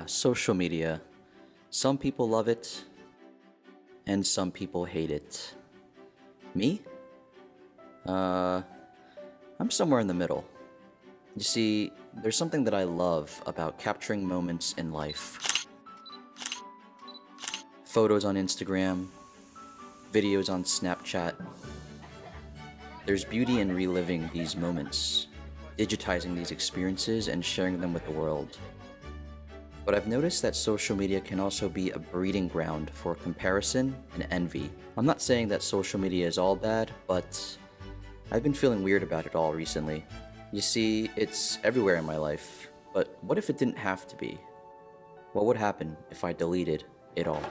Social media. Some people love it, and some people hate it. Me? Uh, I'm somewhere in the middle. You see, there's something that I love about capturing moments in life. Photos on Instagram, videos on Snapchat. There's beauty in reliving these moments, digitizing these experiences, and sharing them with the world. But I've noticed that social media can also be a breeding ground for comparison and envy. I'm not saying that social media is all bad, but I've been feeling weird about it all recently. You see, it's everywhere in my life, but what if it didn't have to be? What would happen if I deleted it all?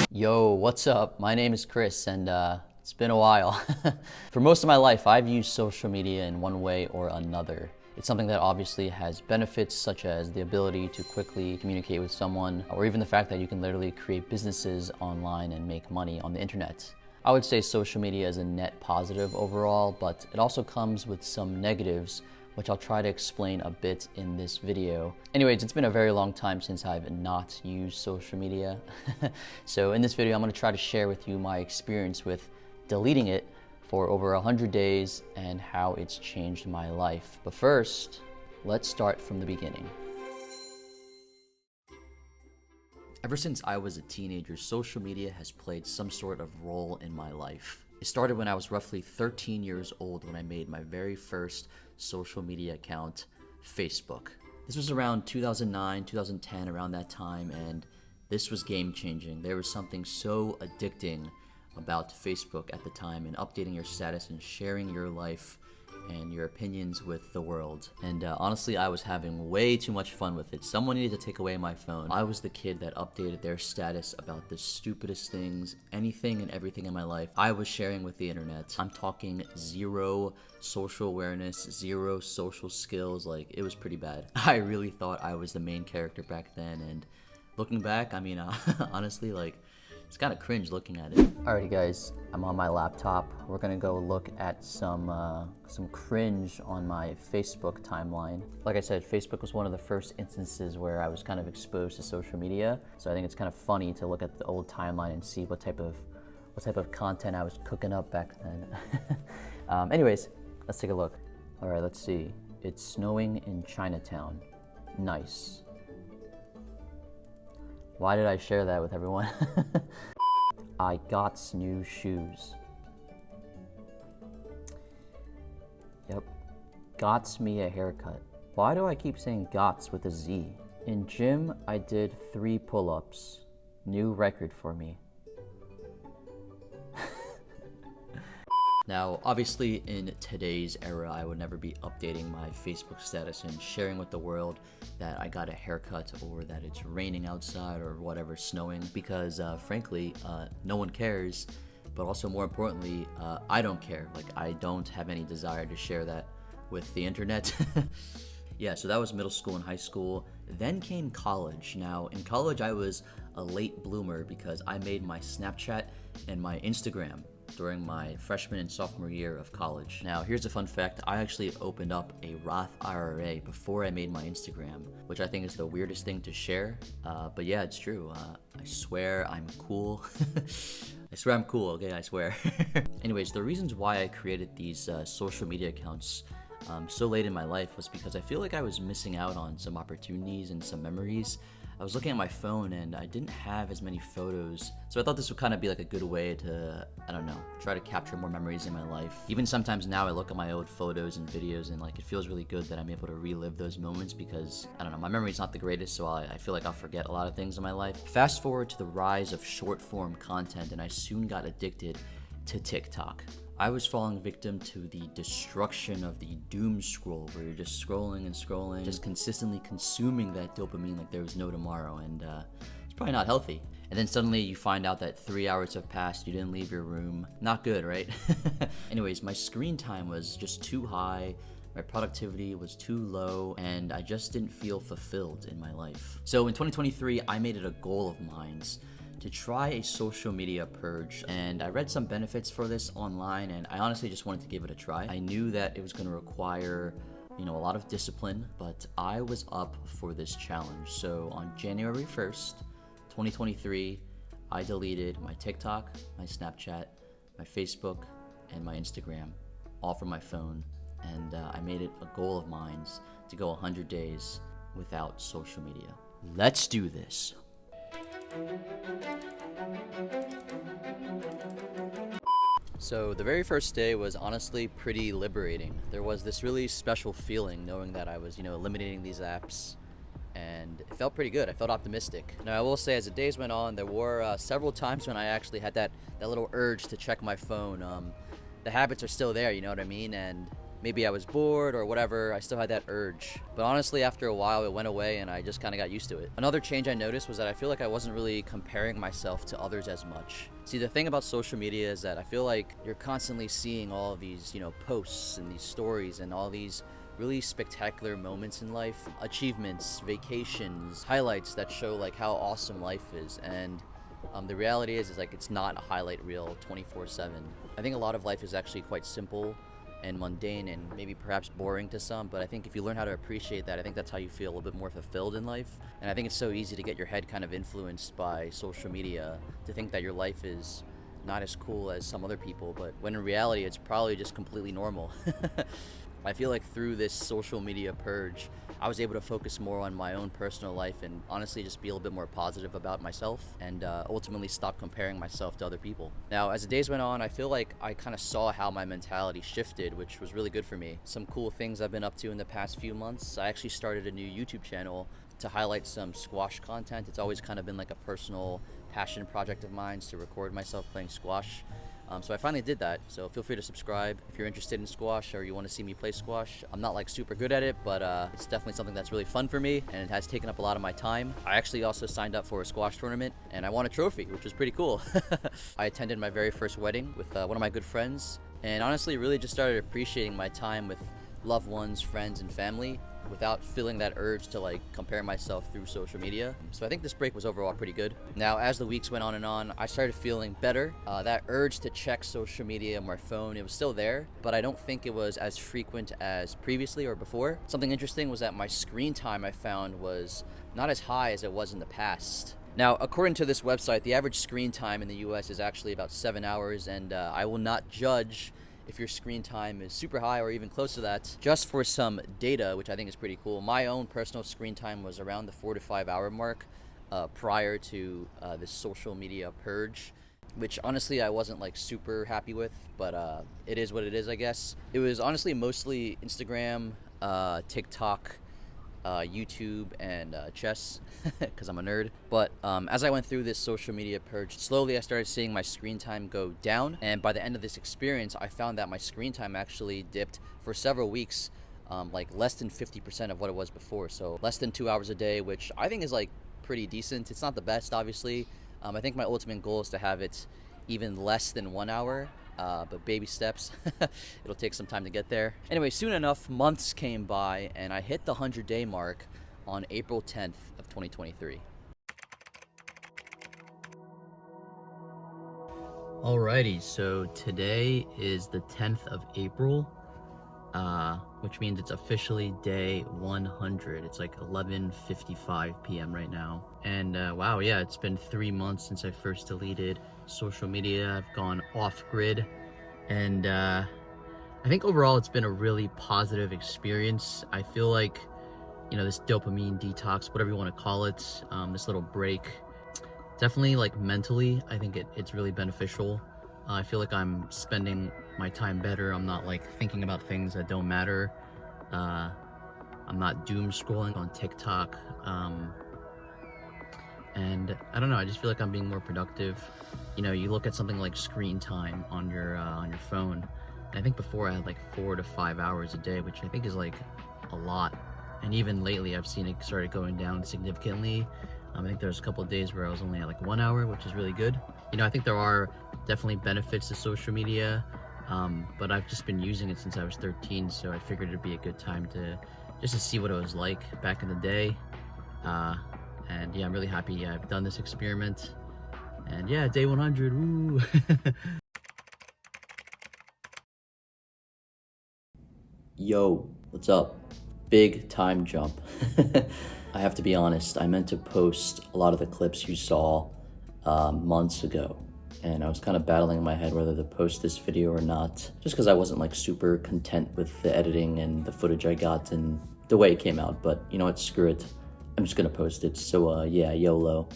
Yo, what's up? My name is Chris, and it's been a while. For most of my life, I've used social media in one way or another. It's something that obviously has benefits such as the ability to quickly communicate with someone, or even the fact that you can literally create businesses online and make money on the internet. I would say social media is a net positive overall, but it also comes with some negatives, which I'll try to explain a bit in this video. Anyways, it's been a very long time since I've not used social media. So in this video, I'm gonna try to share with you my experience with deleting it for over 100 days and how it's changed my life. But first, let's start from the beginning. Ever since I was a teenager, social media has played some sort of role in my life. It started when I was roughly 13 years old when I made my very first social media account, Facebook. This was around 2009, 2010, around that time, and this was game changing. There was something so addicting about Facebook at the time and updating your status and sharing your life and your opinions with the world. And honestly, I was having way too much fun with it. Someone needed to take away my phone. I was the kid that updated their status about the stupidest things, anything and everything in my life. I was sharing with the internet. I'm talking zero social awareness, zero social skills. Like, it was pretty bad. I really thought I was the main character back then, and looking back, I mean, honestly, like, it's kind of cringe looking at it. Alrighty guys, I'm on my laptop. We're gonna go look at some cringe on my Facebook timeline. Like I said, Facebook was one of the first instances where I was kind of exposed to social media. So I think it's kind of funny to look at the old timeline and see what type of content I was cooking up back then. Anyways, let's take a look. All right, let's see. It's snowing in Chinatown. Nice. Why did I share that with everyone? I got new shoes. Yep. Gots me a haircut. Why do I keep saying gots with a Z? In gym, I did 3 pull-ups. New record for me. Now, obviously, in today's era, I would never be updating my Facebook status and sharing with the world that I got a haircut or that it's raining outside or whatever, snowing, because frankly, no one cares. But also, more importantly, I don't care. Like, I don't have any desire to share that with the internet. Yeah, so that was middle school and high school. Then came college. Now, in college, I was a late bloomer because I made my Snapchat and my Instagram during my freshman and sophomore year of college. Now, here's a fun fact. I actually opened up a Roth IRA before I made my Instagram, which I think is the weirdest thing to share. But yeah, it's true. I swear I'm cool. I swear I'm cool, okay? I swear. Anyways, the reasons why I created these social media accounts so late in my life was because I feel like I was missing out on some opportunities and some memories. I was looking at my phone and I didn't have as many photos, so I thought this would kind of be like a good way to, I don't know, try to capture more memories in my life. Even sometimes now I look at my old photos and videos and like it feels really good that I'm able to relive those moments because, I don't know, my memory's not the greatest, so I feel like I'll forget a lot of things in my life. Fast forward to the rise of short form content and I soon got addicted to TikTok. I was falling victim to the destruction of the doom scroll, where you're just scrolling and scrolling, just consistently consuming that dopamine like there was no tomorrow, and it's probably not healthy. And then suddenly you find out that 3 hours have passed, you didn't leave your room. Not good, right? Anyways, my screen time was just too high, my productivity was too low, and I just didn't feel fulfilled in my life. So in 2023, I made it a goal of mine to try a social media purge, and I read some benefits for this online, and I honestly just wanted to give it a try. I knew that it was going to require a lot of discipline, but I was up for this challenge. So on January 1st, 2023, I deleted my TikTok, my Snapchat, my Facebook, and my Instagram, all from my phone. And I made it a goal of mine to go 100 days without social media. Let's do this. So the very first day was honestly pretty liberating. There was this really special feeling knowing that I was, eliminating these apps, and it felt pretty good. I felt optimistic. Now I will say, as the days went on, there were several times when I actually had that little urge to check my phone. The habits are still there, you know what I mean? And maybe I was bored or whatever, I still had that urge. But honestly, after a while, it went away and I just kind of got used to it. Another change I noticed was that I feel like I wasn't really comparing myself to others as much. See, the thing about social media is that I feel like you're constantly seeing all of these, posts and these stories and all these really spectacular moments in life, achievements, vacations, highlights that show like how awesome life is. And the reality is like it's not a highlight reel 24/7. I think a lot of life is actually quite simple and mundane and maybe perhaps boring to some, but I think if you learn how to appreciate that, I think that's how you feel a little bit more fulfilled in life. And I think it's so easy to get your head kind of influenced by social media, to think that your life is not as cool as some other people, but when in reality it's probably just completely normal. I feel like through this social media purge, I was able to focus more on my own personal life and honestly just be a little bit more positive about myself, and ultimately stop comparing myself to other people. Now, as the days went on, I feel like I kind of saw how my mentality shifted, which was really good for me. Some cool things I've been up to in the past few months: I actually started a new YouTube channel to highlight some squash content. It's always kind of been like a personal passion project of mine to record myself playing squash. So I finally did that, so feel free to subscribe if you're interested in squash or you want to see me play squash. I'm not like super good at it, but it's definitely something that's really fun for me, and it has taken up a lot of my time. I actually also signed up for a squash tournament, and I won a trophy, which was pretty cool. I attended my very first wedding with one of my good friends, and honestly really just started appreciating my time with loved ones, friends, and family, without feeling that urge to like compare myself through social media. So I think this break was overall pretty good. Now, as the weeks went on and on, I started feeling better. That urge to check social media on my phone, it was still there, but I don't think it was as frequent as previously or before. Something interesting was that my screen time, I found, was not as high as it was in the past. Now, according to this website, the average screen time in the US is actually about 7 hours, and I will not judge if your screen time is super high or even close to that. Just for some data, which I think is pretty cool, my own personal screen time was around the 4 to 5 hour mark prior to this social media purge, which honestly I wasn't like super happy with, but it is what it is, I guess. It was honestly mostly Instagram, TikTok, YouTube, and chess, because I'm a nerd. But as I went through this social media purge, slowly I started seeing my screen time go down, and by the end of this experience, I found that my screen time actually dipped for several weeks, like less than 50% of what it was before. So less than 2 hours a day, which I think is like pretty decent. It's not the best, obviously. I think my ultimate goal is to have it even less than 1 hour. But baby steps. It'll take some time to get there. Anyway, soon enough, months came by, and I hit the 100-day mark on April 10th of 2023. Alrighty, so today is the 10th of April, which means it's officially day 100. It's like 11:55 p.m. right now. And wow, yeah, it's been 3 months since I first deleted social media. I've gone off grid, and I think overall it's been a really positive experience. I feel like, this dopamine detox, whatever you want to call it, this little break, definitely like mentally, I think it's really beneficial. I feel like I'm spending my time better. I'm not like thinking about things that don't matter. I'm not doom scrolling on TikTok. And I don't know, I just feel like I'm being more productive. You look at something like screen time on your phone, and I think before I had like 4 to 5 hours a day, which I think is like a lot. And even lately I've seen it started going down significantly. I think there's a couple of days where I was only at like 1 hour, which is really good. I think there are definitely benefits to social media, but I've just been using it since I was 13, so I figured it'd be a good time to see what it was like back in the day. And yeah, I'm really happy I've done this experiment. And yeah, day 100, woo! Yo, what's up? Big time jump. I have to be honest, I meant to post a lot of the clips you saw months ago, and I was kind of battling in my head whether to post this video or not, just because I wasn't like super content with the editing and the footage I got and the way it came out. But you know what, screw it, I'm just gonna post it. So yeah, YOLO.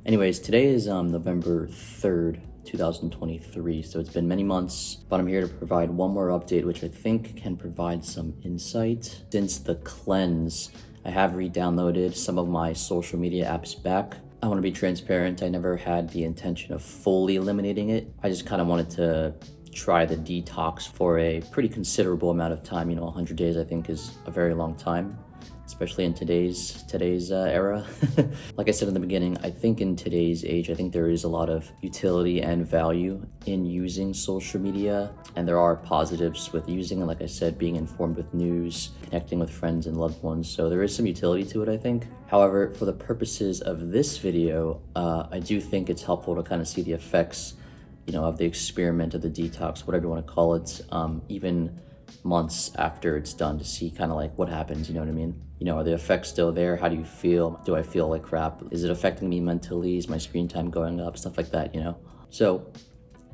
Anyways, today is November 3rd, 2023, so it's been many months, but I'm here to provide one more update, which I think can provide some insight. Since the cleanse, I have re-downloaded some of my social media apps back. I want to be transparent, I never had the intention of fully eliminating it. I just kind of wanted to try the detox for a pretty considerable amount of time. You know, 100 days I think is a very long time, especially in today's era. Like I said in the beginning, I think in today's age, I think there is a lot of utility and value in using social media, and there are positives with using it. Like I said, being informed with news, connecting with friends and loved ones. So there is some utility to it, I think. However, for the purposes of this video, I do think it's helpful to kind of see the effects, you know, of the experiment of the detox, whatever you want to call it, even months after it's done, to see kind of like what happens, you know what I mean? You know, are the effects still there? How do you feel? Do I feel like crap? Is it affecting me mentally? Is my screen time going up? Stuff like that, you know? So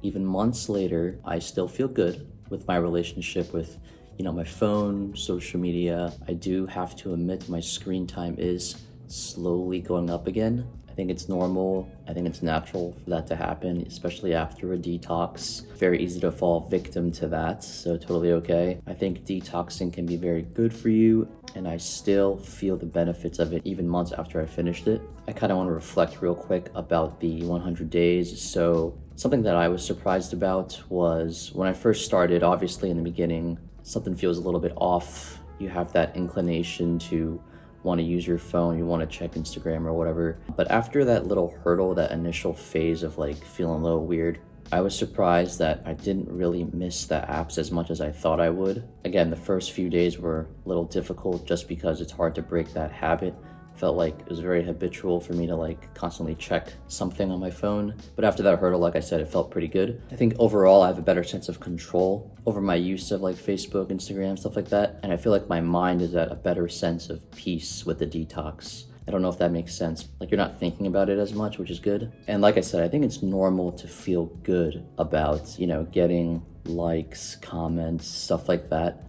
even months later, I still feel good with my relationship with, you know, my phone, social media. I do have to admit my screen time is slowly going up again. I think it's normal. I think it's natural for that to happen, especially after a detox. Very easy to fall victim to that, so totally okay. I think detoxing can be very good for you, and I still feel the benefits of it even months after I finished it. I kind of want to reflect real quick about the 100 days. So something that I was surprised about was when I first started, obviously in the beginning, something feels a little bit off. You have that inclination to want to use your phone, you want to check Instagram or whatever. But after that little hurdle, that initial phase of like feeling a little weird, I was surprised that I didn't really miss the apps as much as I thought I would. Again, the first few days were a little difficult just because it's hard to break that habit. Felt like it was very habitual for me to like constantly check something on my phone. But after that hurdle, like I said, it felt pretty good. I think overall I have a better sense of control over my use of like Facebook, Instagram, stuff like that. And I feel like my mind is at a better sense of peace with the detox. I don't know if that makes sense. Like you're not thinking about it as much, which is good. And like I said, I think it's normal to feel good about, you know, getting likes, comments, stuff like that.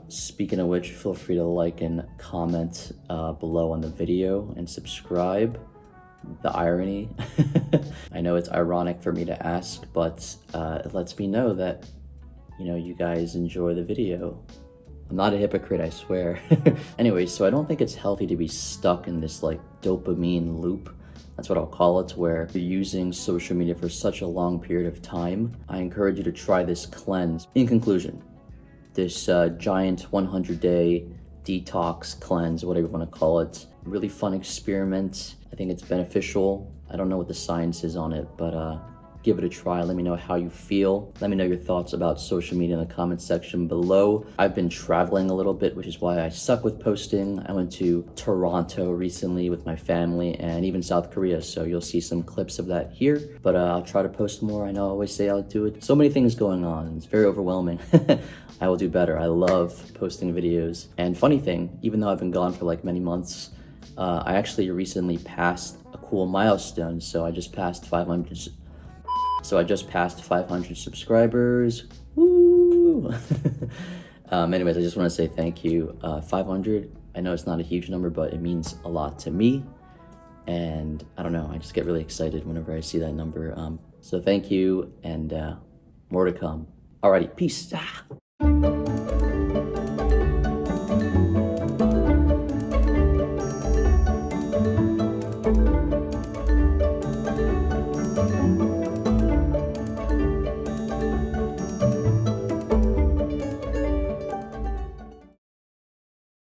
Speaking of which, feel free to like and comment below on the video and subscribe. The irony. I know it's ironic for me to ask, but it lets me know that, you know, you guys enjoy the video. I'm not a hypocrite, I swear. Anyway, so I don't think it's healthy to be stuck in this like dopamine loop. That's what I'll call it, where you're using social media for such a long period of time. I encourage you to try this cleanse. In conclusion, this giant 100-day detox cleanse, whatever you want to call it, really fun experiment. I think it's beneficial. I don't know what the science is on it, but give it a try. Let me know how you feel. Let me know your thoughts about social media in the comment section below. I've been traveling a little bit, which is why I suck with posting. I went to Toronto recently with my family and even South Korea, so you'll see some clips of that here. But I'll try to post more. I know I always say I'll do it. So many things going on. It's very overwhelming. I will do better. I love posting videos. And funny thing, even though I've been gone for like many months, I actually recently passed a cool milestone. So I just passed 500 subscribers. Woo! Anyways, I just want to say thank you. 500, I know it's not a huge number, but it means a lot to me. And I don't know, I just get really excited whenever I see that number. So thank you, and more to come. Alrighty, peace.